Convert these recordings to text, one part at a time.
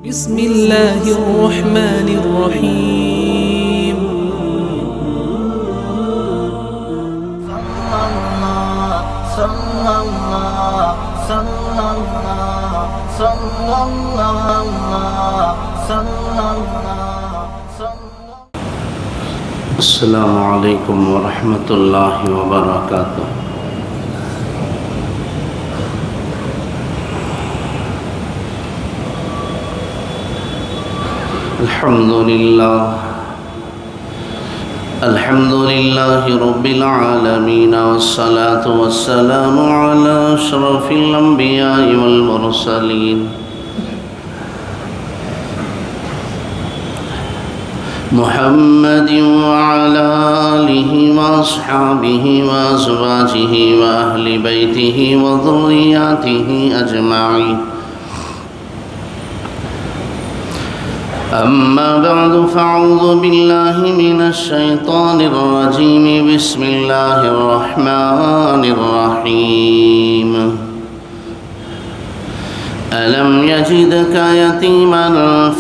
بسم الله الرحمن الرحيم السلام عليكم ورحمة الله وبركاته. الحمد لله رب العالمين، والصلاة والسلام على أشرف الأنبياء والمرسلين محمد وعلى آله وأصحابه وأزواجه وأهل بيته وذرياته أجمعين. أما بعد فأعوذ بالله من الشيطان الرجيم. بسم الله الرحمن الرحيم. ألم يجدك يتيما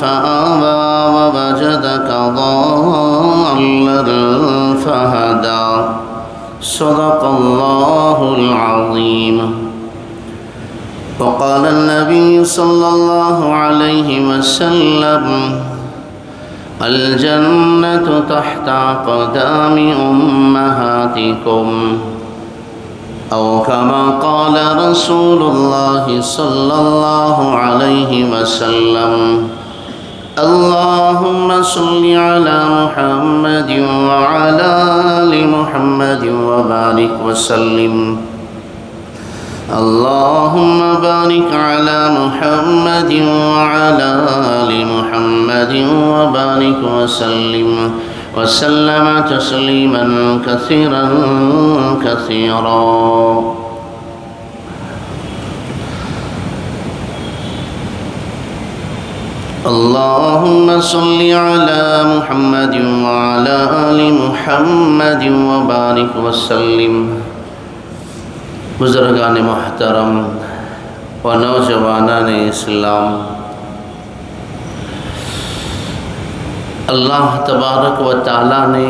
فآوى ووجدك ضالا فهدى. صدق الله العظيم. وقال النبي صلى الله عليه وسلم: الجنة تحت أقدام أمهاتكم، أو كما قال رسول الله صلى الله عليه وسلم. اللهم صل على محمد وعلى آل محمد وبارك وسلم. اللهم بارك على محمد وعلى آل محمد وبارك وسلم تسليما كثيرا كثيرا. اللهم صل على محمد وعلى آل محمد وبارك وسلم. بزرگان محترم و نوجوانان اسلام، اللہ تبارک و تعالی نے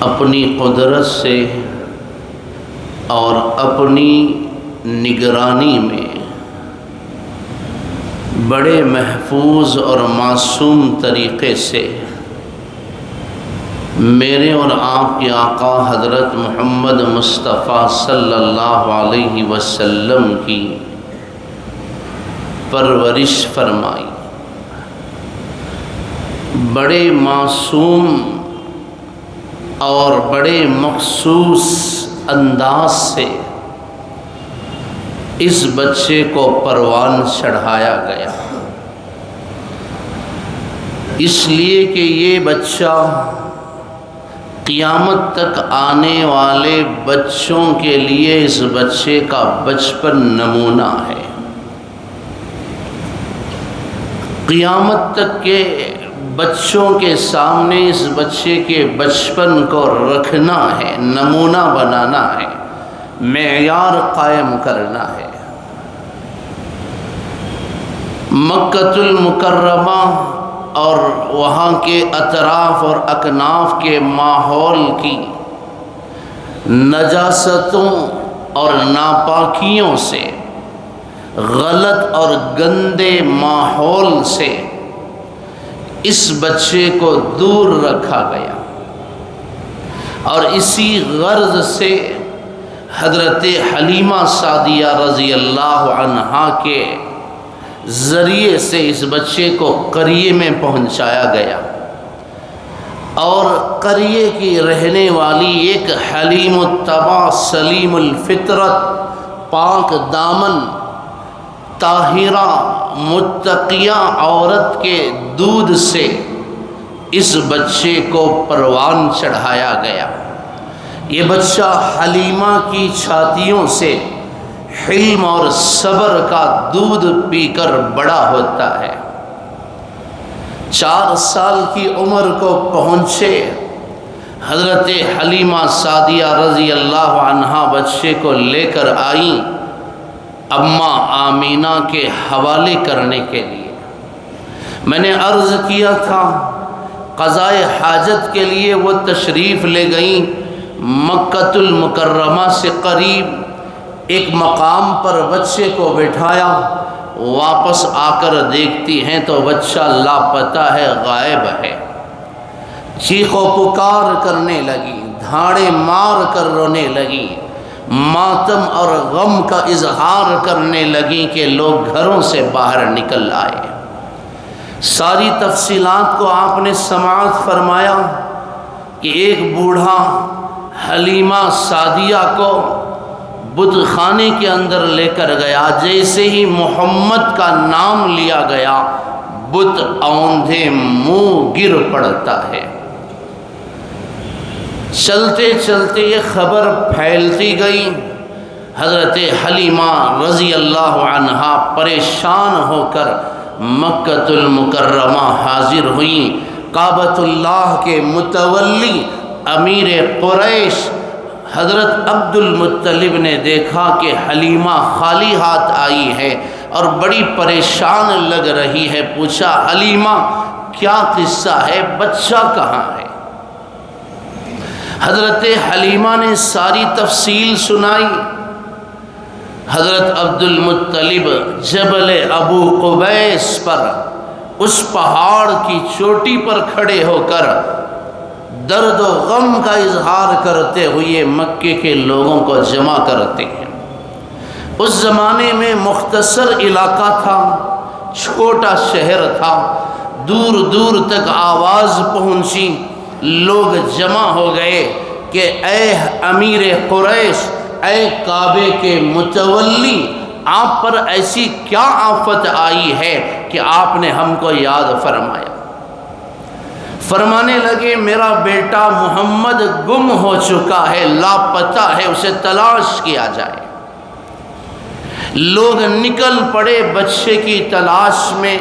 اپنی قدرت سے اور اپنی نگرانی میں بڑے محفوظ اور معصوم طریقے سے میرے اور آپ کے آقا حضرت محمد مصطفیٰ صلی اللہ علیہ وسلم کی پرورش فرمائی. بڑے معصوم اور بڑے مخصوص انداز سے اس بچے کو پروان چڑھایا گیا، اس لیے کہ یہ بچہ قیامت تک آنے والے بچوں کے لیے اس بچے کا بچپن نمونہ ہے. قیامت تک کے بچوں کے سامنے اس بچے کے بچپن کو رکھنا ہے، نمونہ بنانا ہے، معیار قائم کرنا ہے. مکۃ المکرمہ اور وہاں کے اطراف اور اکناف کے ماحول کی نجاستوں اور ناپاکیوں سے، غلط اور گندے ماحول سے اس بچے کو دور رکھا گیا، اور اسی غرض سے حضرت حلیمہ سعدیہ رضی اللہ عنہا کے ذریعے سے اس بچے کو قریے میں پہنچایا گیا، اور قریے کی رہنے والی ایک حلیم الطبع سلیم الفطرت پاک دامن طاہرہ متقیہ عورت کے دودھ سے اس بچے کو پروان چڑھایا گیا. یہ بچہ حلیمہ کی چھاتیوں سے حلم اور صبر کا دودھ پی کر بڑا ہوتا ہے. 4 سال کی عمر کو پہنچے حضرت حلیمہ سعدیہ رضی اللہ عنہا بچے کو لے کر آئیں اماں آمینہ کے حوالے کرنے کے لیے۔ میں نے عرض کیا تھا قضائے حاجت کے لیے وہ تشریف لے گئیں مکۃ المکرمہ سے قریب، ایک مقام پر بچے کو بٹھایا، واپس آ کر دیکھتی ہیں تو بچہ لاپتہ ہے، غائب ہے۔ چیخ و پکار کرنے لگی، دھاڑے مار کر رونے لگی، ماتم اور غم کا اظہار کرنے لگی کہ لوگ گھروں سے باہر نکل آئے۔ ساری تفصیلات کو آپ نے سماعت فرمایا کہ ایک بوڑھا حلیمہ سعدیہ کو بت خانے کے اندر لے کر گیا، جیسے ہی محمد کا نام لیا گیا بت اوندھے منہ گر پڑتا ہے۔ چلتے چلتے یہ خبر پھیلتی گئی، حضرت حلیمہ رضی اللہ عنہا پریشان ہو کر مکۃ المکرمہ حاضر ہوئیں۔ کعبۃ اللہ کے متولی امیر قریش حضرت عبد المطلب نے دیکھا کہ حلیمہ خالی ہاتھ آئی ہے اور بڑی پریشان لگ رہی ہے۔ پوچھا حلیمہ کیا قصہ ہے، بچہ کہاں ہے؟ حضرت حلیمہ نے ساری تفصیل سنائی۔ حضرت عبد المطلب جبل ابو قبیس پر، اس پہاڑ کی چوٹی پر کھڑے ہو کر درد و غم کا اظہار کرتے ہوئے مکے کے لوگوں کو جمع کرتے ہیں۔ اس زمانے میں مختصر علاقہ تھا، چھوٹا شہر تھا، دور دور تک آواز پہنچی، لوگ جمع ہو گئے کہ اے امیر قریش، اے کعبے کے متولی، آپ پر ایسی کیا آفت آئی ہے کہ آپ نے ہم کو یاد فرمایا؟ فرمانے لگے میرا بیٹا محمد گم ہو چکا ہے، لاپتہ ہے، اسے تلاش کیا جائے۔ لوگ نکل پڑے بچے کی تلاش میں۔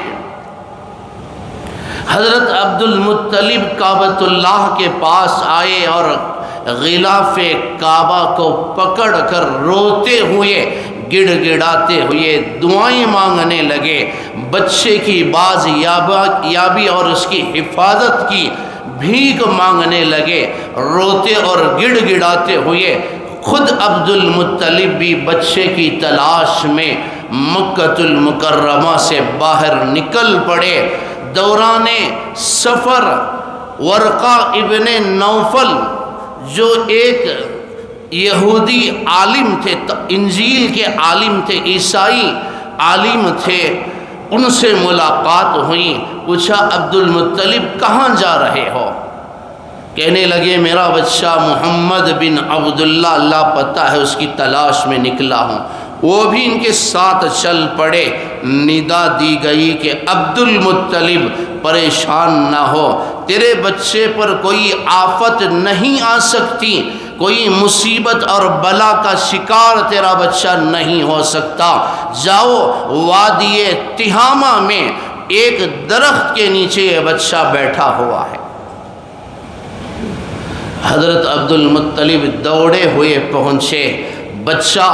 حضرت عبد المطلب کعبۃ اللہ کے پاس آئے اور غلاف کعبہ کو پکڑ کر روتے ہوئے، گڑ گڑاتے ہوئے دعائیں مانگنے لگے، بچے کی باز یابی اور اس کی حفاظت کی بھیک مانگنے لگے۔ روتے اور گڑ گڑاتے ہوئے خود عبد المطلب بھی بچے کی تلاش میں مکۃ المکرمہ سے باہر نکل پڑے۔ دوران سفر ورقہ ابن نوفل جو ایک یہودی عالم تھے، انجیل کے عالم تھے، عیسائی عالم تھے، ان سے ملاقات ہوئی۔ پوچھا عبد المطلب کہاں جا رہے ہو؟ کہنے لگے میرا بچہ محمد بن عبداللہ لاپتہ ہے، اس کی تلاش میں نکلا ہوں۔ وہ بھی ان کے ساتھ چل پڑے۔ ندا دی گئی کہ عبد المطلب پریشان نہ ہو، تیرے بچے پر کوئی آفت نہیں آ سکتی، کوئی مصیبت اور بلا کا شکار تیرا بچہ نہیں ہو سکتا۔ جاؤ وادی تہامہ میں ایک درخت کے نیچے یہ بچہ بیٹھا ہوا ہے۔ حضرت عبد المطلب دوڑے ہوئے پہنچے، بچہ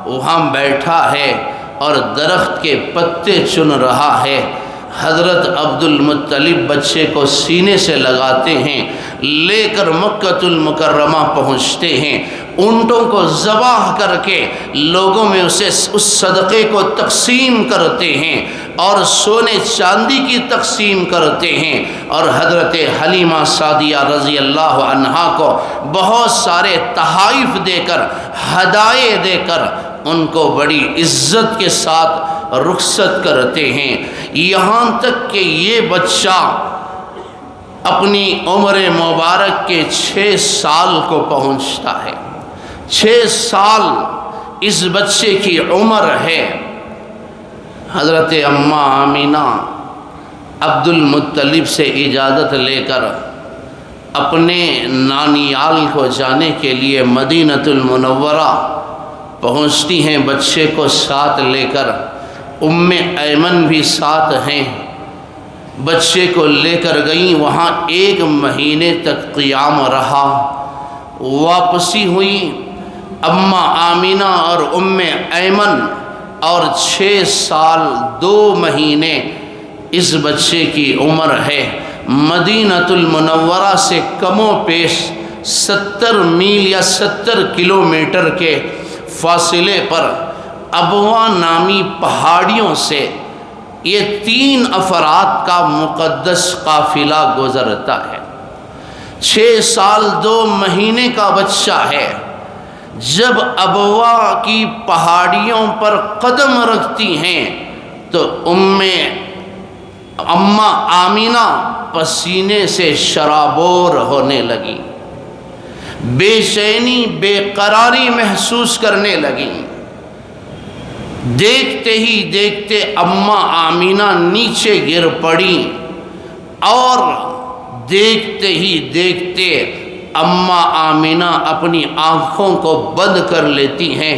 وہاں بیٹھا ہے اور درخت کے پتے چن رہا ہے۔ حضرت عبد المطلب بچے کو سینے سے لگاتے ہیں، لے کر مکۃ المکرمہ پہنچتے ہیں، اونٹوں کو ذبح کر کے لوگوں میں اس صدقے کو تقسیم کرتے ہیں اور سونے چاندی کی تقسیم کرتے ہیں، اور حضرت حلیمہ سعدیہ رضی اللہ عنہا کو بہت سارے تحائف دے کر، ہدایے دے کر ان کو بڑی عزت کے ساتھ رخصت کرتے ہیں، یہاں تک کہ یہ بچہ اپنی عمر مبارک کے 6 سال کو پہنچتا ہے۔ 6 سال اس بچے کی عمر ہے۔ حضرت اماں آمینہ عبد المطلب سے اجازت لے کر اپنے نانیال کو جانے کے لیے مدینۃ المنورہ پہنچتی ہیں، بچے کو ساتھ لے کر۔ ام ایمن بھی ساتھ ہیں، بچے کو لے کر گئیں، وہاں 1 مہینے تک قیام رہا۔ واپسی ہوئی، اماں آمینہ اور ام ایمن اور 6 سال 2 مہینے اس بچے کی عمر ہے۔ مدینۃ المنورہ سے کم و بیش 70 میل یا 70 کلومیٹر کے فاصلے پر ابواں نامی پہاڑیوں سے یہ 3 افراد کا مقدس قافلہ گزرتا ہے۔ 6 سال 2 مہینے کا بچہ ہے۔ جب ابواں کی پہاڑیوں پر قدم رکھتی ہیں تو اماں آمینہ پسینے سے شرابور ہونے لگی، بے چینی بے قراری محسوس کرنے لگی۔ دیکھتے ہی دیکھتے اماں آمینہ نیچے گر پڑی اور دیکھتے ہی دیکھتے اماں آمینہ اپنی آنکھوں کو بند کر لیتی ہیں۔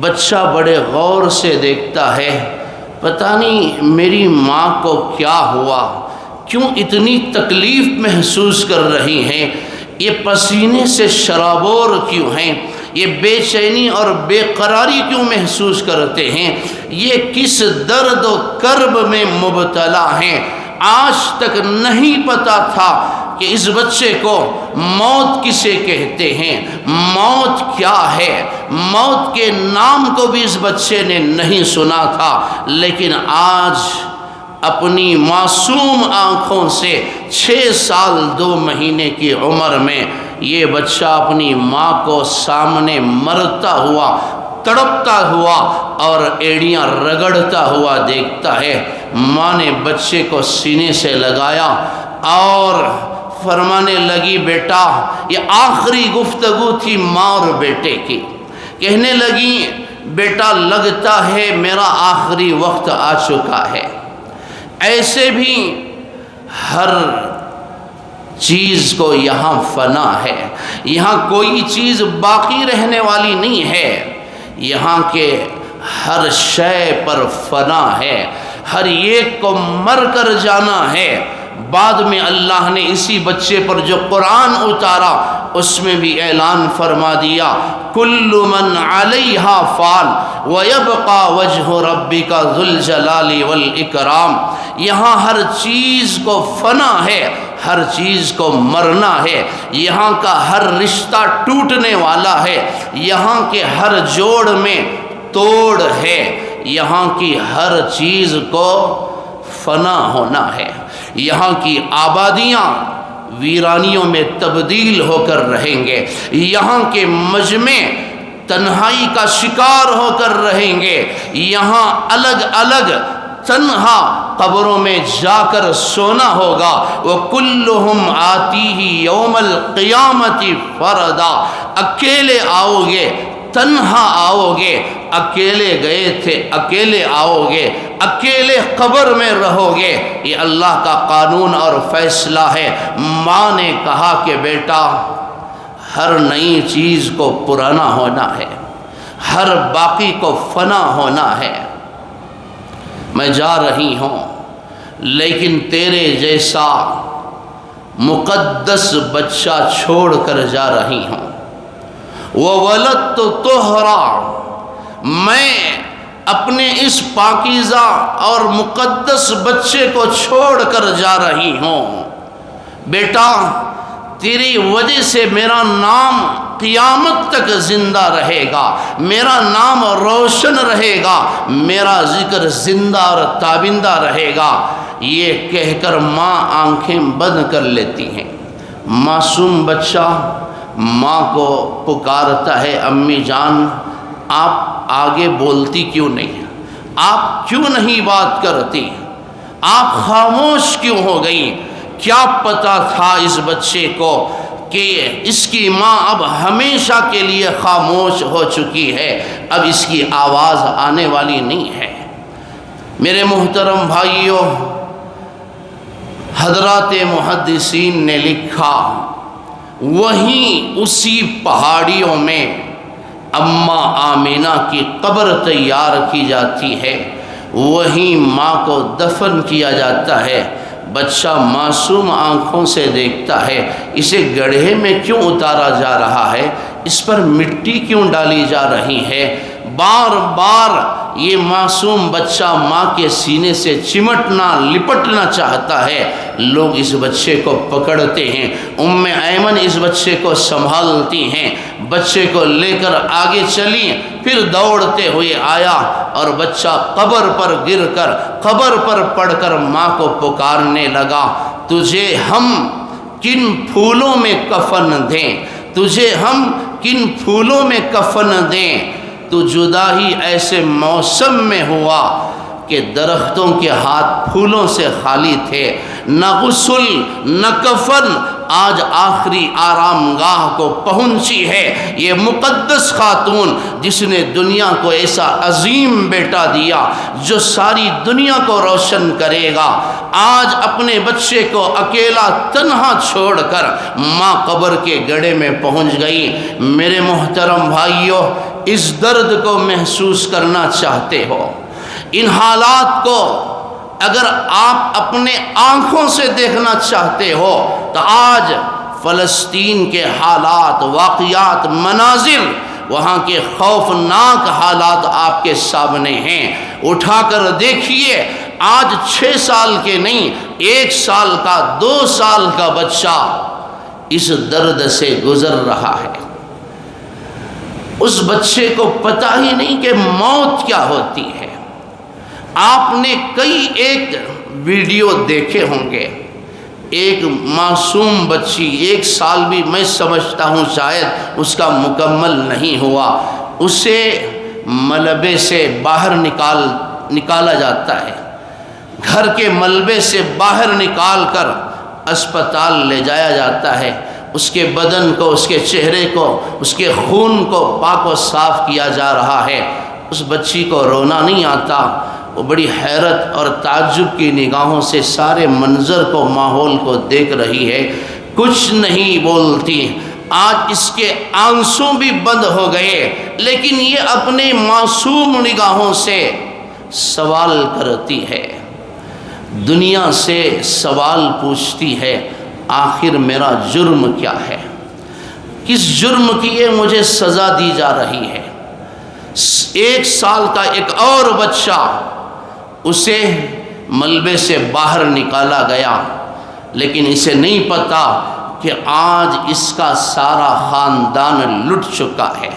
بچہ بڑے غور سے دیکھتا ہے، پتہ نہیں میری ماں کو کیا ہوا، کیوں اتنی تکلیف محسوس کر رہی ہیں، یہ پسینے سے شرابور کیوں ہیں، یہ بے چینی اور بے قراری کیوں محسوس کرتے ہیں، یہ کس درد و کرب میں مبتلا ہیں۔ آج تک نہیں پتا تھا کہ اس بچے کو موت کسے کہتے ہیں، موت کیا ہے، موت کے نام کو بھی اس بچے نے نہیں سنا تھا، لیکن آج اپنی معصوم آنکھوں سے 6 سال 2 مہینے کی عمر میں یہ بچہ اپنی ماں کو سامنے مرتا ہوا، تڑپتا ہوا اور ایڑیاں رگڑتا ہوا دیکھتا ہے۔ ماں نے بچے کو سینے سے لگایا اور فرمانے لگی، بیٹا، یہ آخری گفتگو تھی ماں اور بیٹے کی، کہنے لگی، بیٹا لگتا ہے میرا آخری وقت آ چکا ہے۔ ایسے بھی ہر چیز کو یہاں فنا ہے، یہاں کوئی چیز باقی رہنے والی نہیں ہے، یہاں کے ہر شے پر فنا ہے، ہر ایک کو مر کر جانا ہے۔ بعد میں اللہ نے اسی بچے پر جو قرآن اتارا اس میں بھی اعلان فرما دیا، کل من علیہا فان ویبقى وجہ ربک ذو الجلال والاکرام۔ یہاں ہر چیز کو فنا ہے، ہر چیز کو مرنا ہے، یہاں کا ہر رشتہ ٹوٹنے والا ہے، یہاں کے ہر جوڑ میں توڑ ہے، یہاں کی ہر چیز کو فنا ہونا ہے، یہاں کی آبادیاں ویرانیوں میں تبدیل ہو کر رہیں گے، یہاں کے مجمع تنہائی کا شکار ہو کر رہیں گے، یہاں الگ الگ تنہا قبروں میں جا کر سونا ہوگا۔ وَكُلُّهُمْ آتِيهِ يَوْمَ الْقِيَامَةِ فَرَدًا، اکیلے آؤ گے، تنہا آؤ گے، اکیلے گئے تھے اکیلے آؤ گے، اکیلے قبر میں رہو گے، یہ اللہ کا قانون اور فیصلہ ہے۔ ماں نے کہا کہ بیٹا، ہر نئی چیز کو پرانا ہونا ہے، ہر باقی کو فنا ہونا ہے۔ میں جا رہی ہوں لیکن تیرے جیسا مقدس بچہ چھوڑ کر جا رہی ہوں۔ وَوَلَدْتُ طُهْرًا، میں اپنے اس پاکیزہ اور مقدس بچے کو چھوڑ کر جا رہی ہوں۔ بیٹا، تیری وجہ سے میرا نام قیامت تک زندہ رہے گا، میرا نام روشن رہے گا، میرا ذکر زندہ اور تابندہ رہے گا۔ یہ کہہ کر ماں آنکھیں بند کر لیتی ہیں۔ معصوم بچہ ماں کو پکارتا ہے، امی جان آپ آگے بولتی کیوں نہیں، آپ کیوں نہیں بات کرتی، آپ خاموش کیوں ہو گئی؟ کیا پتا تھا اس بچے کو کہ اس کی ماں اب ہمیشہ کے لیے خاموش ہو چکی ہے، اب اس کی آواز آنے والی نہیں ہے۔ میرے محترم بھائیوں، حضرات محدثین نے لکھا، وہیں اسی پہاڑیوں میں اماں آمینہ کی قبر تیار کی جاتی ہے، وہیں ماں کو دفن کیا جاتا ہے۔ بچہ معصوم آنکھوں سے دیکھتا ہے، اسے گڑھے میں کیوں اتارا جا رہا ہے، اس پر مٹی کیوں ڈالی جا رہی ہے، بار بار یہ معصوم بچہ ماں کے سینے سے چمٹنا لپٹنا چاہتا ہے، لوگ اس بچے کو پکڑتے ہیں، ایمن اس بچے کو سنبھالتی ہیں، بچے کو لے کر آگے چلی، پھر دوڑتے ہوئے آیا اور بچہ قبر پر گر کر قبر پر پڑ کر ماں کو پکارنے لگا، تجھے ہم کن پھولوں میں کفن دیں، تجھے ہم کن پھولوں میں کفن دیں، تو جدا ہی ایسے موسم میں ہوا کہ درختوں کے ہاتھ پھولوں سے خالی تھے، نہ غسل نہ کفن، آج آخری آرام گاہ کو پہنچی ہے یہ مقدس خاتون جس نے دنیا کو ایسا عظیم بیٹا دیا جو ساری دنیا کو روشن کرے گا، آج اپنے بچے کو اکیلا تنہا چھوڑ کر ماں قبر کے گڑھے میں پہنچ گئی۔ میرے محترم بھائیوں، اس درد کو محسوس کرنا چاہتے ہو، ان حالات کو اگر آپ اپنے آنکھوں سے دیکھنا چاہتے ہو تو آج فلسطین کے حالات، واقعات، مناظر، وہاں کے خوفناک حالات آپ کے سامنے ہیں، اٹھا کر دیکھیے۔ آج 6 سال کے نہیں، 1 سال کا 2 سال کا بچہ اس درد سے گزر رہا ہے، اس بچے کو پتہ ہی نہیں کہ موت کیا ہوتی ہے۔ آپ نے کئی ایک ویڈیو دیکھے ہوں گے، ایک معصوم بچی 1 سال بھی میں سمجھتا ہوں شاید اس کا مکمل نہیں ہوا، اسے ملبے سے باہر نکالا جاتا ہے، گھر کے ملبے سے باہر نکال کر اسپتال لے جایا جاتا ہے، اس کے بدن کو، اس کے چہرے کو، اس کے خون کو پاک و صاف کیا جا رہا ہے۔ اس بچی کو رونا نہیں آتا، وہ بڑی حیرت اور تعجب کی نگاہوں سے سارے منظر کو، ماحول کو دیکھ رہی ہے، کچھ نہیں بولتی۔ آج اس کے آنسو بھی بند ہو گئے، لیکن یہ اپنے معصوم نگاہوں سے سوال کرتی ہے، دنیا سے سوال پوچھتی ہے، آخر میرا جرم کیا ہے؟ کس جرم کی یہ مجھے سزا دی جا رہی ہے؟ 1 سال کا ایک اور بچہ، اسے ملبے سے باہر نکالا گیا، لیکن اسے نہیں پتا کہ آج اس کا سارا خاندان لٹ چکا ہے،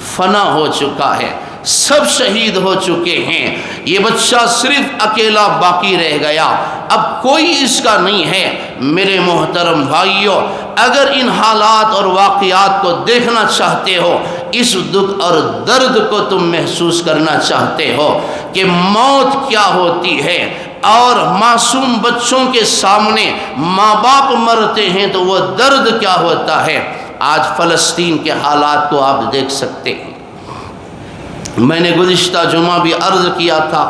فنا ہو چکا ہے، سب شہید ہو چکے ہیں، یہ بچہ صرف اکیلا باقی رہ گیا، اب کوئی اس کا نہیں ہے۔ میرے محترم بھائیوں، اگر ان حالات اور واقعات کو دیکھنا چاہتے ہو، اس دکھ اور درد کو تم محسوس کرنا چاہتے ہو کہ موت کیا ہوتی ہے، اور معصوم بچوں کے سامنے ماں باپ مرتے ہیں تو وہ درد کیا ہوتا ہے، آج فلسطین کے حالات کو آپ دیکھ سکتے ہیں۔ میں نے گزشتہ جمعہ بھی عرض کیا تھا،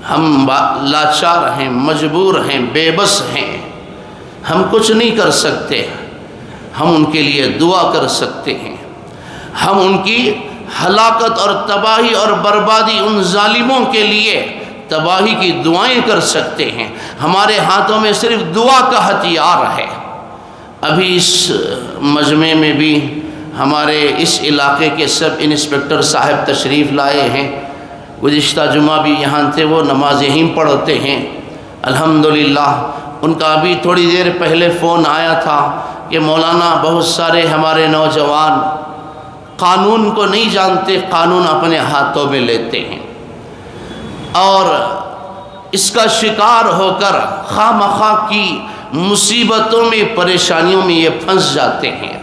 ہم لاچار ہیں، مجبور ہیں، بے بس ہیں، ہم کچھ نہیں کر سکتے، ہم ان کے لیے دعا کر سکتے ہیں، ہم ان کی ہلاکت اور تباہی اور بربادی، ان ظالموں کے لیے تباہی کی دعائیں کر سکتے ہیں، ہمارے ہاتھوں میں صرف دعا کا ہتھیار ہے۔ ابھی اس مجمع میں بھی ہمارے اس علاقے کے سب انسپکٹر صاحب تشریف لائے ہیں، گزشتہ جمعہ بھی یہاں تھے، وہ نماز یہیں پڑھتے ہیں الحمدللہ۔ ان کا ابھی تھوڑی دیر پہلے فون آیا تھا کہ مولانا بہت سارے ہمارے نوجوان قانون کو نہیں جانتے، قانون اپنے ہاتھوں میں لیتے ہیں اور اس کا شکار ہو کر خواہ مخواہ کی مصیبتوں میں، پریشانیوں میں یہ پھنس جاتے ہیں۔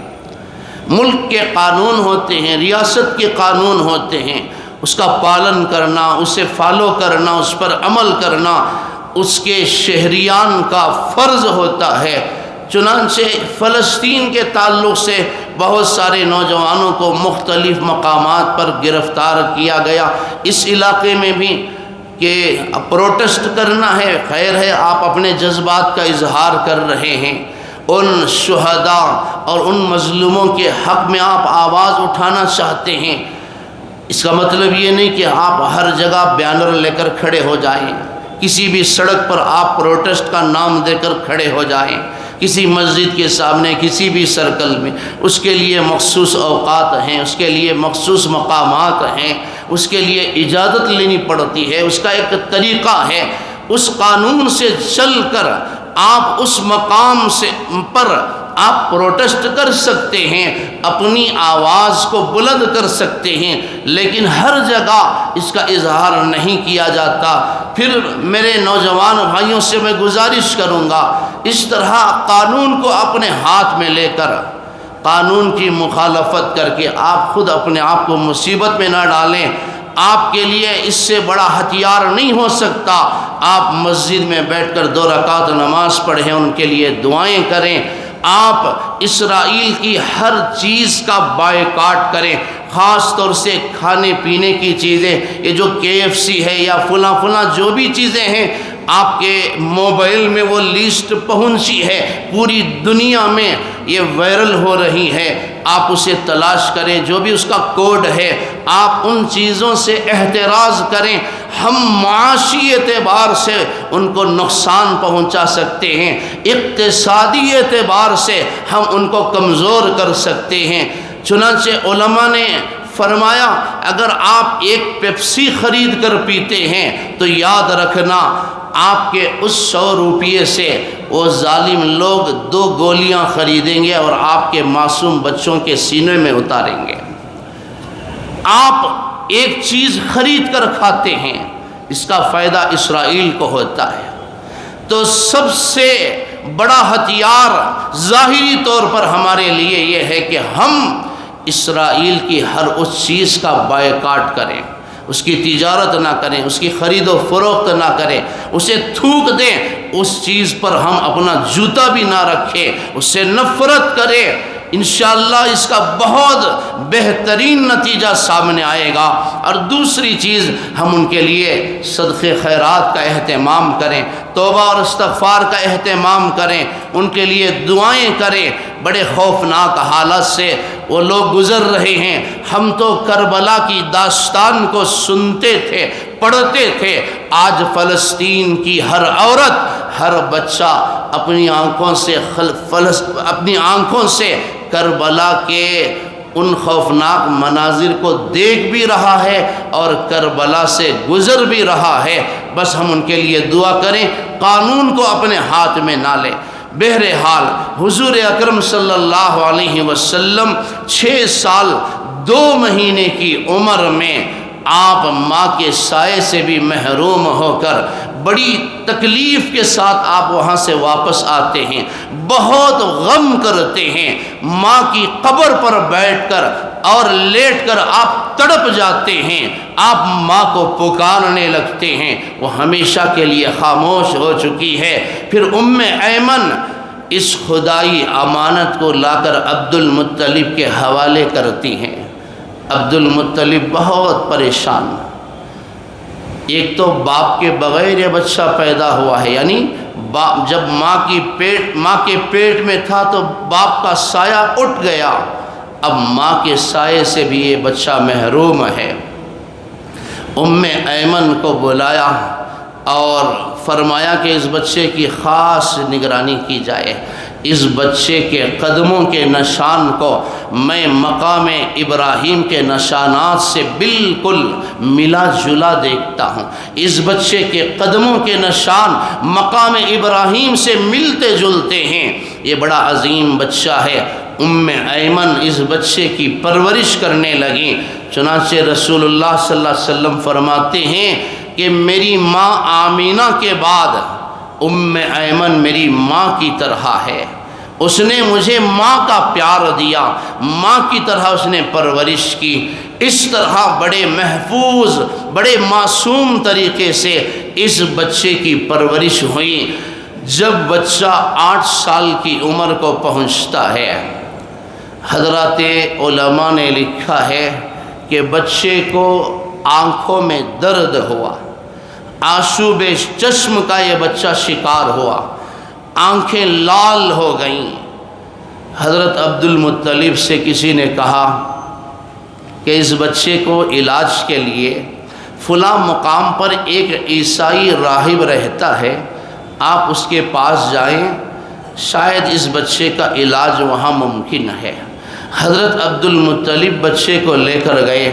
ملک کے قانون ہوتے ہیں، ریاست کے قانون ہوتے ہیں، اس کا پالن کرنا، اسے فالو کرنا، اس پر عمل کرنا اس کے شہریان کا فرض ہوتا ہے۔ چنانچہ فلسطین کے تعلق سے بہت سارے نوجوانوں کو مختلف مقامات پر گرفتار کیا گیا، اس علاقے میں بھی کہ پروٹیسٹ کرنا ہے، خیر ہے، آپ اپنے جذبات کا اظہار کر رہے ہیں، ان شہداء اور ان مظلوموں کے حق میں آپ آواز اٹھانا چاہتے ہیں، اس کا مطلب یہ نہیں کہ آپ ہر جگہ بینر لے کر کھڑے ہو جائیں، کسی بھی سڑک پر آپ پروٹیسٹ کا نام دے کر کھڑے ہو جائیں، کسی مسجد کے سامنے، کسی بھی سرکل میں، اس کے لیے مخصوص اوقات ہیں، اس کے لیے مخصوص مقامات ہیں، اس کے لیے اجازت لینی پڑتی ہے، اس کا ایک طریقہ ہے۔ اس قانون سے چل کر آپ اس مقام پر آپ پروٹیسٹ کر سکتے ہیں، اپنی آواز کو بلند کر سکتے ہیں، لیکن ہر جگہ اس کا اظہار نہیں کیا جاتا۔ پھر میرے نوجوان بھائیوں سے میں گزارش کروں گا، اس طرح قانون کو اپنے ہاتھ میں لے کر قانون کی مخالفت کر کے آپ خود اپنے آپ کو مصیبت میں نہ ڈالیں۔ آپ کے لیے اس سے بڑا ہتھیار نہیں ہو سکتا۔ آپ مسجد میں بیٹھ کر 2 رکعت نماز پڑھیں، ان کے لیے دعائیں کریں۔ آپ اسرائیل کی ہر چیز کا بائیکاٹ کریں، خاص طور سے کھانے پینے کی چیزیں، یہ جو KFC ہے یا فلاں فلاں جو بھی چیزیں ہیں، آپ کے موبائل میں وہ لسٹ پہنچی ہے، پوری دنیا میں یہ وائرل ہو رہی ہے، آپ اسے تلاش کریں، جو بھی اس کا کوڈ ہے آپ ان چیزوں سے احتراز کریں۔ ہم معاشی اعتبار سے ان کو نقصان پہنچا سکتے ہیں، اقتصادی اعتبار سے ہم ان کو کمزور کر سکتے ہیں۔ چنانچہ علماء نے فرمایا اگر آپ ایک پیپسی خرید کر پیتے ہیں تو یاد رکھنا آپ کے اس 100 روپیے سے وہ ظالم لوگ 2 گولیاں خریدیں گے اور آپ کے معصوم بچوں کے سینے میں اتاریں گے۔ آپ ایک چیز خرید کر کھاتے ہیں، اس کا فائدہ اسرائیل کو ہوتا ہے۔ تو سب سے بڑا ہتھیار ظاہری طور پر ہمارے لیے یہ ہے کہ ہم اسرائیل کی ہر اس چیز کا بائیکاٹ کریں، اس کی تجارت نہ کریں، اس کی خرید و فروخت نہ کریں، اسے تھوک دیں، اس چیز پر ہم اپنا جوتا بھی نہ رکھیں، اس سے نفرت کریں۔ انشاءاللہ اس کا بہت بہترین نتیجہ سامنے آئے گا۔ اور دوسری چیز، ہم ان کے لیے صدقے خیرات کا اہتمام کریں، توبہ اور استغفار کا اہتمام کریں، ان کے لیے دعائیں کریں۔ بڑے خوفناک حالت سے وہ لوگ گزر رہے ہیں۔ ہم تو کربلا کی داستان کو سنتے تھے، پڑھتے تھے، آج فلسطین کی ہر عورت، ہر بچہ اپنی آنکھوں سے کربلا کے ان خوفناک مناظر کو دیکھ بھی رہا ہے اور کربلا سے گزر بھی رہا ہے۔ بس ہم ان کے لیے دعا کریں، قانون کو اپنے ہاتھ میں نہ لیں۔ بہرحال حضور اکرم صلی اللہ علیہ وسلم 6 سال 2 مہینے کی عمر میں آپ ماں کے سائے سے بھی محروم ہو کر بڑی تکلیف کے ساتھ آپ وہاں سے واپس آتے ہیں، بہت غم کرتے ہیں، ماں کی قبر پر بیٹھ کر اور لیٹ کر آپ تڑپ جاتے ہیں، آپ ماں کو پکارنے لگتے ہیں، وہ ہمیشہ کے لیے خاموش ہو چکی ہے۔ پھر ایمن اس خدائی امانت کو لا کر عبد المطلب کے حوالے کرتی ہیں۔ عبد المطلب بہت پریشان، ایک تو باپ کے بغیر یہ بچہ پیدا ہوا ہے، یعنی جب ماں کے پیٹ میں تھا تو باپ کا سایہ اٹھ گیا، اب ماں کے سائے سے بھی یہ بچہ محروم ہے۔ ایمن کو بلایا اور فرمایا کہ اس بچے کی خاص نگرانی کی جائے، اس بچے کے قدموں کے نشان کو میں مقام ابراہیم کے نشانات سے بالکل ملا جلا دیکھتا ہوں، اس بچے کے قدموں کے نشان مقام ابراہیم سے ملتے جلتے ہیں، یہ بڑا عظیم بچہ ہے۔ ایمن اس بچے کی پرورش کرنے لگیں، چنانچہ رسول اللہ صلی اللہ علیہ وسلم فرماتے ہیں کہ میری ماں آمینہ کے بعد ایمن میری ماں کی طرح ہے، اس نے مجھے ماں کا پیار دیا، ماں کی طرح اس نے پرورش کی۔ اس طرح بڑے محفوظ، بڑے معصوم طریقے سے اس بچے کی پرورش ہوئی۔ جب بچہ 8 سال کی عمر کو پہنچتا ہے، حضرات علماء نے لکھا ہے کہ بچے کو آنکھوں میں درد ہوا، آنسو بے چشم کا یہ بچہ شکار ہوا، آنکھیں لال ہو گئیں۔ حضرت عبد المطلب سے کسی نے کہا کہ اس بچے کو علاج کے لیے فلاں مقام پر ایک عیسائی راہب رہتا ہے، آپ اس کے پاس جائیں، شاید اس بچے کا علاج وہاں ممکن ہے۔ حضرت عبد المطلب بچے کو لے کر گئے،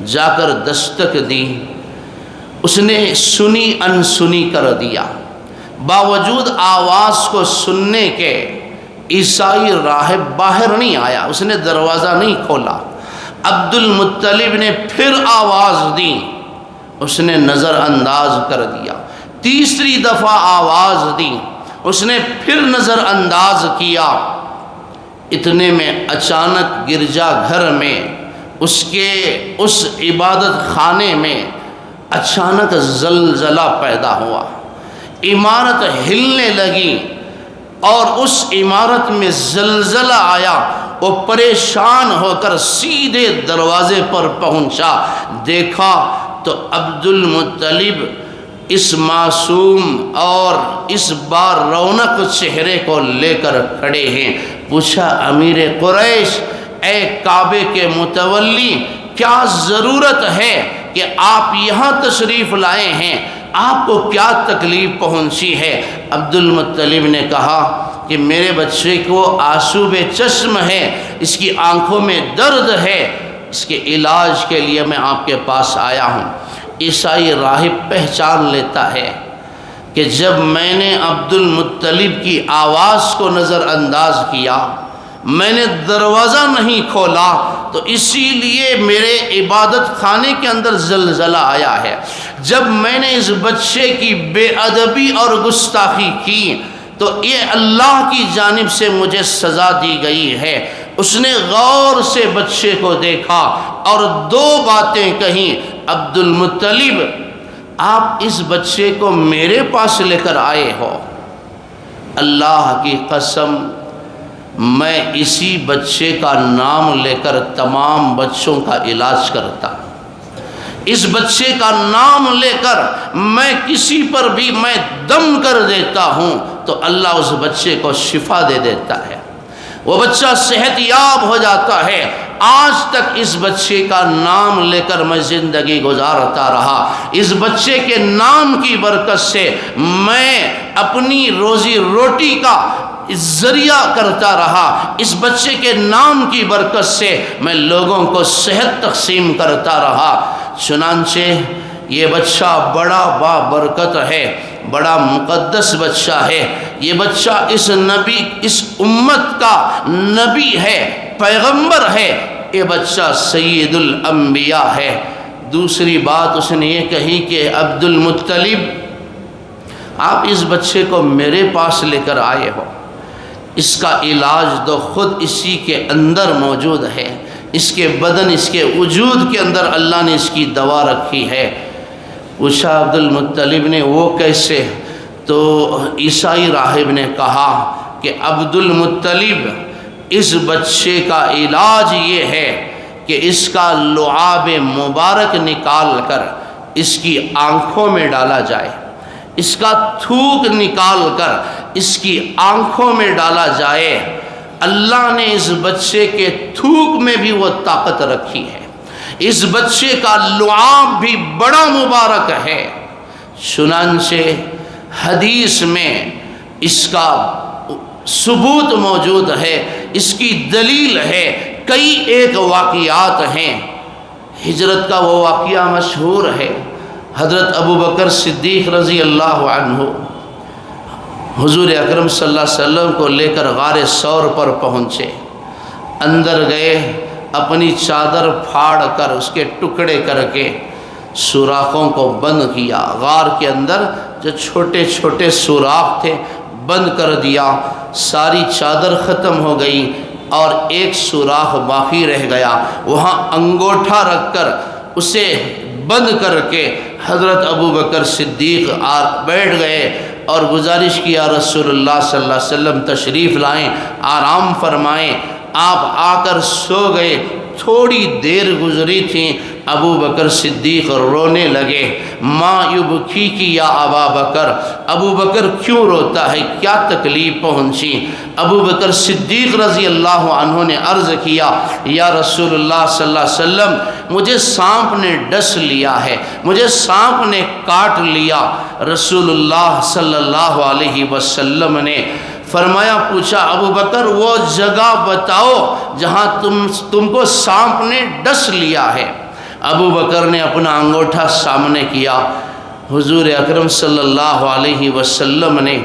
جا کر دستک دی، اس نے سنی انسنی کر دیا۔ باوجود آواز کو سننے کے عیسائی راہب باہر نہیں آیا، اس نے دروازہ نہیں کھولا۔ عبد المطلب نے پھر آواز دی، اس نے نظر انداز کر دیا۔ تیسری دفعہ آواز دی، اس نے پھر نظر انداز کیا۔ اتنے میں اچانک گرجا گھر میں اس عبادت خانے میں اچانک زلزلہ پیدا ہوا، عمارت ہلنے لگی، اور اس عمارت میں زلزلہ آیا۔ وہ پریشان ہو کر سیدھے دروازے پر پہنچا، دیکھا تو عبد المطلب اس معصوم اور اس بار رونق چہرے کو لے کر کھڑے ہیں۔ پوچھا، امیر قریش، اے کعبے کے متولی، کیا ضرورت ہے کہ آپ یہاں تشریف لائے ہیں؟ آپ کو کیا تکلیف پہنچی ہے؟ عبد المطلب نے کہا کہ میرے بچے کو آشوب چشم ہے، اس کی آنکھوں میں درد ہے، اس کے علاج کے لیے میں آپ کے پاس آیا ہوں۔ عیسائی راہب پہچان لیتا ہے کہ جب میں نے عبد المطلب کی آواز کو نظر انداز کیا، میں نے دروازہ نہیں کھولا، تو اسی لیے میرے عبادت خانے کے اندر زلزلہ آیا ہے۔ جب میں نے اس بچے کی بے ادبی اور گستاخی کی تو یہ اللہ کی جانب سے مجھے سزا دی گئی ہے۔ اس نے غور سے بچے کو دیکھا اور دو باتیں کہیں، عبد المطلب، آپ اس بچے کو میرے پاس لے کر آئے ہو، اللہ کی قسم میں اسی بچے کا نام لے کر تمام بچوں کا علاج کرتا، اس بچے کا نام لے کر میں کسی پر بھی میں دم کر دیتا ہوں تو اللہ اس بچے کو شفا دے دیتا ہے، وہ بچہ صحت یاب ہو جاتا ہے۔ آج تک اس بچے کا نام لے کر میں زندگی گزارتا رہا، اس بچے کے نام کی برکت سے میں اپنی روزی روٹی کا ذریعہ کرتا رہا، اس بچے کے نام کی برکت سے میں لوگوں کو صحت تقسیم کرتا رہا۔ چنانچہ یہ بچہ بڑا بابرکت ہے، بڑا مقدس بچہ ہے، یہ بچہ اس امت کا نبی ہے، پیغمبر ہے، یہ بچہ سید الانبیاء ہے۔ دوسری بات اس نے یہ کہی کہ عبد المطلب، آپ اس بچے کو میرے پاس لے کر آئے ہو، اس کا علاج تو خود اسی کے اندر موجود ہے، اس کے بدن، اس کے وجود کے اندر اللہ نے اس کی دوا رکھی ہے۔ پوچھا عبد المطلب نے، وہ کیسے؟ تو عیسائی راہب نے کہا کہ عبد المطلب، اس بچے کا علاج یہ ہے کہ اس کا لعاب مبارک نکال کر اس کی آنکھوں میں ڈالا جائے، اس کا تھوک نکال کر اس کی آنکھوں میں ڈالا جائے۔ اللہ نے اس بچے کے تھوک میں بھی وہ طاقت رکھی ہے، اس بچے کا لعاب بھی بڑا مبارک ہے۔ چنانچہ حدیث میں اس کا ثبوت موجود ہے، اس کی دلیل ہے، کئی ایک واقعات ہیں۔ ہجرت کا وہ واقعہ مشہور ہے، حضرت ابو بکر صدیق رضی اللہ عنہ حضور اکرم صلی اللہ علیہ وسلم کو لے کر غار ثور پر پہنچے، اندر گئے، اپنی چادر پھاڑ کر اس کے ٹکڑے کر کے سوراخوں کو بند کیا، غار کے اندر جو چھوٹے چھوٹے سوراخ تھے بند کر دیا، ساری چادر ختم ہو گئی اور ایک سوراخ باقی رہ گیا، وہاں انگوٹھا رکھ کر اسے بند کر کے حضرت ابو بکر صدیق بیٹھ گئے اور گزارش کیا، رسول اللہ صلی اللہ علیہ وسلم تشریف لائیں، آرام فرمائیں۔ آپ آ کر سو گئے، تھوڑی دیر گزری تھی، ابو بکر صدیق رونے لگے، ما یبکیکی یا ابا بکر، ابو بکر کیوں روتا ہے، کیا تکلیف پہنچی؟ ابو بکر صدیق رضی اللہ عنہ نے عرض کیا، یا رسول اللہ صلی اللہ علیہ وسلم، مجھے سانپ نے ڈس لیا ہے، مجھے سانپ نے کاٹ لیا۔ رسول اللہ صلی اللہ علیہ وسلم نے فرمایا، پوچھا ابو بکر وہ جگہ بتاؤ جہاں تم کو سانپ نے ڈس لیا ہے۔ ابو بکر نے اپنا انگوٹھا سامنے کیا، حضور اکرم صلی اللہ علیہ وسلم نے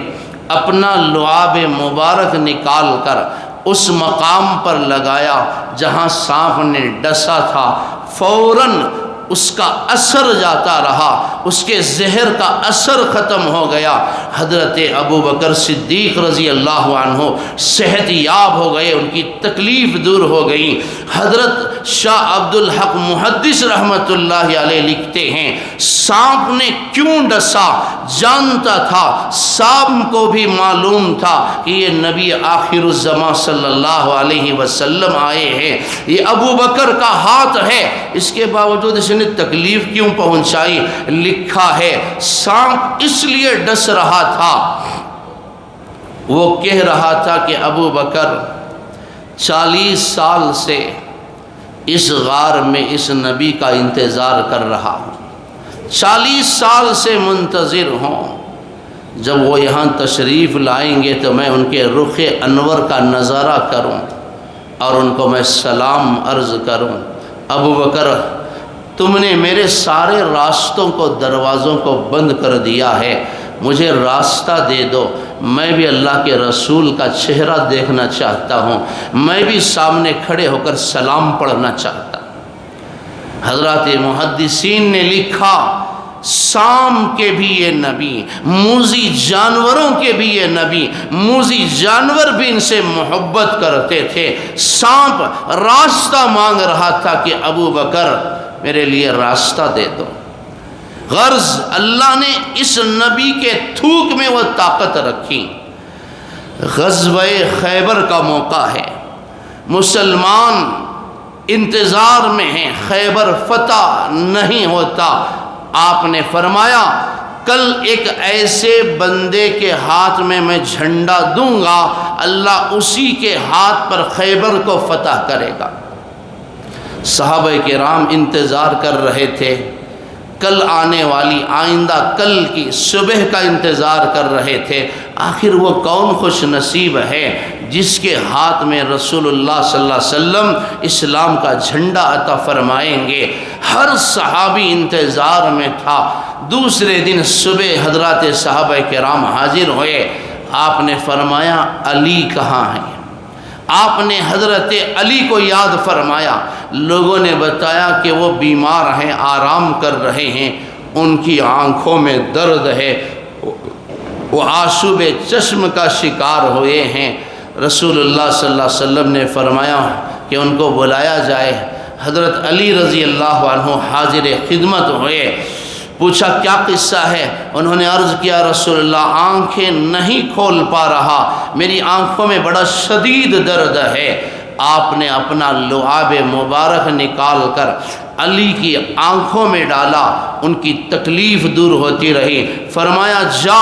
اپنا لعاب مبارک نکال کر اس مقام پر لگایا جہاں سانپ نے ڈسا تھا، فوراً اس کا اثر جاتا رہا، اس کے زہر کا اثر ختم ہو گیا۔ حضرت ابو بکر صدیق رضی اللہ عنہ صحت یاب ہو گئے، ان کی تکلیف دور ہو گئی۔ حضرت شاہ عبد الحق محدث رحمۃ اللہ علیہ لکھتے ہیں، سانپ نے کیوں ڈسا جانتا تھا، سانپ کو بھی معلوم تھا کہ یہ نبی آخر الزمان صلی اللہ علیہ وسلم آئے ہیں، یہ ابو بکر کا ہاتھ ہے، اس کے باوجود اس نے تکلیف کیوں پہنچائی؟ لکھا ہے سانپ اس لیے ڈس رہا تھا، وہ کہہ رہا تھا کہ ابو بکر 40 سال سے اس غار میں اس نبی کا انتظار کر رہا ہوں، 40 سال سے منتظر ہوں، جب وہ یہاں تشریف لائیں گے تو میں ان کے رخ انور کا نظارہ کروں اور ان کو میں سلام عرض کروں۔ ابو بکر تم نے میرے سارے راستوں کو، دروازوں کو بند کر دیا ہے، مجھے راستہ دے دو، میں بھی اللہ کے رسول کا چہرہ دیکھنا چاہتا ہوں، میں بھی سامنے کھڑے ہو کر سلام پڑھنا چاہتا ہوں۔ حضرات محدثین نے لکھا سانپ کے بھی یہ نبی، موذی جانوروں کے بھی یہ نبی، موذی جانور بھی ان سے محبت کرتے تھے۔ سانپ راستہ مانگ رہا تھا کہ ابو بکر میرے لیے راستہ دے دو۔ غرض اللہ نے اس نبی کے تھوک میں وہ طاقت رکھی۔ غزوہ خیبر کا موقع ہے، مسلمان انتظار میں ہیں، خیبر فتح نہیں ہوتا۔ آپ نے فرمایا کل ایک ایسے بندے کے ہاتھ میں جھنڈا دوں گا، اللہ اسی کے ہاتھ پر خیبر کو فتح کرے گا۔ صحابہ کرام انتظار کر رہے تھے، کل آنے والی آئندہ کل کی صبح کا انتظار کر رہے تھے۔ آخر وہ کون خوش نصیب ہے جس کے ہاتھ میں رسول اللہ صلی اللہ علیہ وسلم اسلام کا جھنڈا عطا فرمائیں گے۔ ہر صحابی انتظار میں تھا۔ دوسرے دن صبح حضرات صحابہ کرام حاضر ہوئے، آپ نے فرمایا علی کہاں ہیں؟ آپ نے حضرت علی کو یاد فرمایا، لوگوں نے بتایا کہ وہ بیمار ہیں، آرام کر رہے ہیں، ان کی آنکھوں میں درد ہے، وہ آشوب چشم کا شکار ہوئے ہیں۔ رسول اللہ صلی اللہ علیہ وسلم نے فرمایا کہ ان کو بلایا جائے۔ حضرت علی رضی اللہ عنہ حاضر خدمت ہوئے، پوچھا کیا قصہ ہے؟ انہوں نے عرض کیا رسول اللہ آنکھیں نہیں کھول پا رہا، میری آنکھوں میں بڑا شدید درد ہے۔ آپ نے اپنا لعاب مبارک نکال کر علی کی آنکھوں میں ڈالا، ان کی تکلیف دور ہوتی رہی۔ فرمایا جا،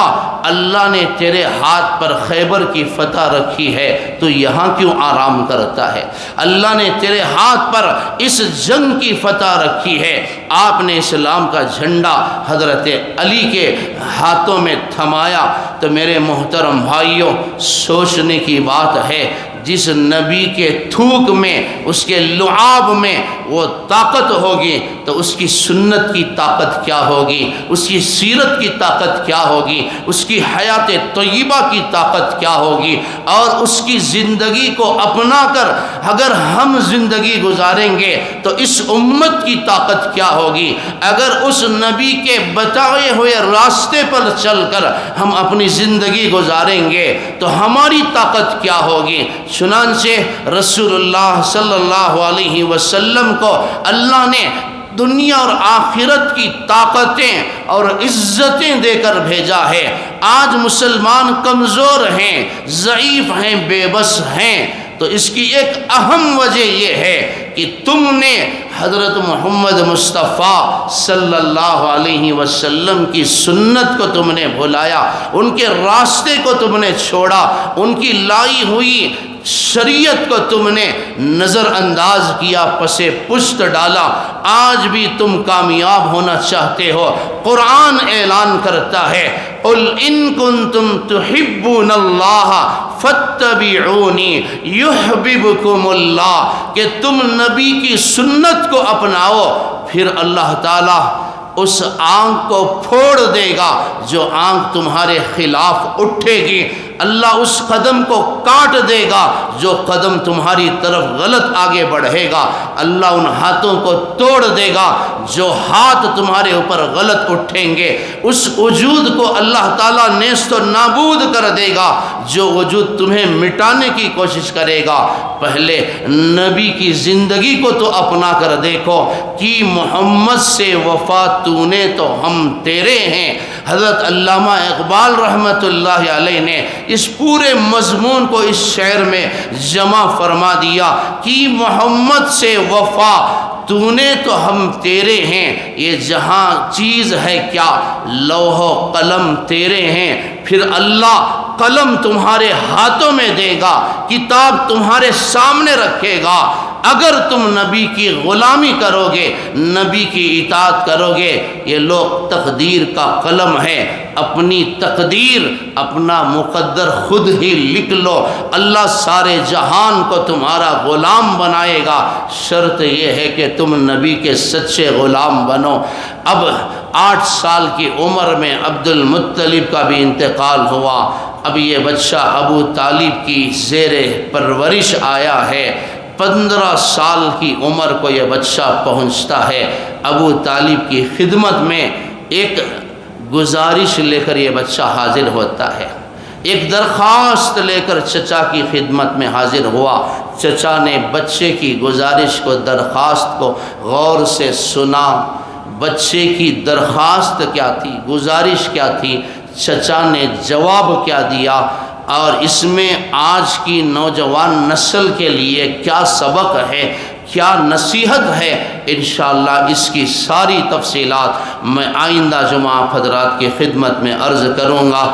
اللہ نے تیرے ہاتھ پر خیبر کی فتح رکھی ہے، تو یہاں کیوں آرام کرتا ہے؟ اللہ نے تیرے ہاتھ پر اس جنگ کی فتح رکھی ہے۔ آپ نے اسلام کا جھنڈا حضرت علی کے ہاتھوں میں تھمایا۔ تو میرے محترم بھائیوں، سوچنے کی بات ہے، جس نبی کے تھوک میں، اس کے لعاب میں وہ طاقت ہوگی تو اس کی سنت کی طاقت کیا ہوگی، اس کی سیرت کی طاقت کیا ہوگی، اس کی حیات طیبہ کی طاقت کیا ہوگی، اور اس کی زندگی کو اپنا کر اگر ہم زندگی گزاریں گے تو اس امت کی طاقت کیا ہوگی۔ اگر اس نبی کے بتائے ہوئے راستے پر چل کر ہم اپنی زندگی گزاریں گے تو ہماری طاقت کیا ہوگی۔ چنانچہ رسول اللہ صلی اللہ علیہ وسلم کو اللہ نے دنیا اور آخرت کی طاقتیں اور عزتیں دے کر بھیجا ہے۔ آج مسلمان کمزور ہیں، ضعیف ہیں، بے بس ہیں، تو اس کی ایک اہم وجہ یہ ہے کہ تم نے حضرت محمد مصطفیٰ صلی اللہ علیہ وسلم کی سنت کو تم نے بھلایا، ان کے راستے کو تم نے چھوڑا، ان کی لائی ہوئی شریعت کو تم نے نظر انداز کیا، پسے پشت ڈالا۔ آج بھی تم کامیاب ہونا چاہتے ہو، قرآن اعلان کرتا ہے قُلْ إِن كُنتُمْ تُحِبُّونَ اللَّهَ فَاتَّبِعُونِي يُحْبِبْكُمُ اللَّهُ، کہ تم نبی کی سنت کو اپناؤ، پھر اللہ تعالیٰ اس آنکھ کو پھوڑ دے گا جو آنکھ تمہارے خلاف اٹھے گی، اللہ اس قدم کو کاٹ دے گا جو قدم تمہاری طرف غلط آگے بڑھے گا، اللہ ان ہاتھوں کو توڑ دے گا جو ہاتھ تمہارے اوپر غلط اٹھیں گے، اس وجود کو اللہ تعالیٰ نیست و نابود کر دے گا جو وجود تمہیں مٹانے کی کوشش کرے گا۔ پہلے نبی کی زندگی کو تو اپنا کر دیکھو کہ محمد سے وفا تو نے تو ہم تیرے ہیں۔ حضرت علامہ اقبال رحمۃ اللہ علیہ نے اس پورے مضمون کو اس شعر میں جمع فرما دیا کہ محمد سے وفا تو نے تو ہم تیرے ہیں، یہ جہاں چیز ہے کیا لوح و قلم تیرے ہیں، پھر اللہ قلم تمہارے ہاتھوں میں دے گا، کتاب تمہارے سامنے رکھے گا، اگر تم نبی کی غلامی کرو گے، نبی کی اطاعت کرو گے۔ یہ لوگ تقدیر کا قلم ہے، اپنی تقدیر اپنا مقدر خود ہی لکھ لو، اللہ سارے جہان کو تمہارا غلام بنائے گا، شرط یہ ہے کہ تم نبی کے سچے غلام بنو۔ اب 8 سال کی عمر میں عبد المطلب کا بھی انتقال ہوا، اب یہ بچہ ابو طالب کی زیر پرورش آیا ہے، 15 سال کی عمر کو یہ بچہ پہنچتا ہے، ابو طالب کی خدمت میں ایک گزارش لے کر یہ بچہ حاضر ہوتا ہے، ایک درخواست لے کر چچا کی خدمت میں حاضر ہوا۔ چچا نے بچے کی گزارش کو، درخواست کو غور سے سنا، بچے کی درخواست کیا تھی، گزارش کیا تھی، چچا نے جواب کیا دیا، اور اس میں آج کی نوجوان نسل کے لیے کیا سبق ہے، کیا نصیحت ہے، انشاءاللہ اس کی ساری تفصیلات میں آئندہ جمعہ حضرات کی خدمت میں عرض کروں گا۔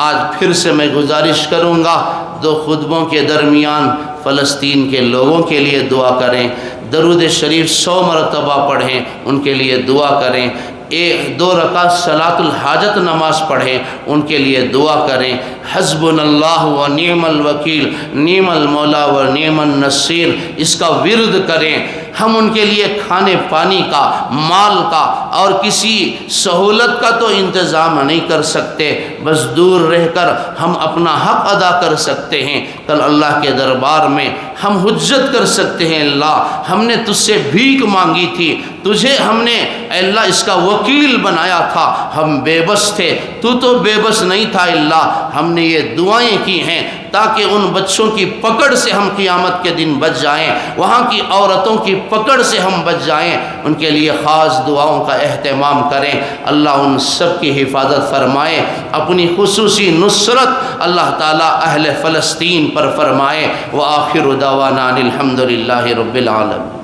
آج پھر سے میں گزارش کروں گا 2 خطبوں کے درمیان فلسطین کے لوگوں کے لیے دعا کریں، درود شریف 100 مرتبہ پڑھیں، ان کے لیے دعا کریں، 2 رکعت صلاۃ الحاجت نماز پڑھیں، ان کے لیے دعا کریں، حسبنا اللہ و نعم الوکیل، نعم المولا و نعم النصیر، اس کا ورد کریں۔ ہم ان کے لیے کھانے پانی کا، مال کا اور کسی سہولت کا تو انتظام نہیں کر سکتے، بس دور رہ کر ہم اپنا حق ادا کر سکتے ہیں، کل اللہ کے دربار میں ہم حجت کر سکتے ہیں، اللہ ہم نے تجھ سے بھیک مانگی تھی، تجھے ہم نے اے اللہ اس کا وکیل بنایا تھا، ہم بے بس تھے، تو بے بس نہیں تھا اللہ، ہم نے یہ دعائیں کی ہیں تاکہ ان بچوں کی پکڑ سے ہم قیامت کے دن بچ جائیں، وہاں کی عورتوں کی پکڑ سے ہم بچ جائیں، ان کے لیے خاص دعاؤں کا اہتمام کریں، اللہ ان سب کی حفاظت فرمائے، اپنی خصوصی نصرت اللہ تعالیٰ اہل فلسطین پر فرمائے، وآخر دعوانا الحمدللہ رب العالمین۔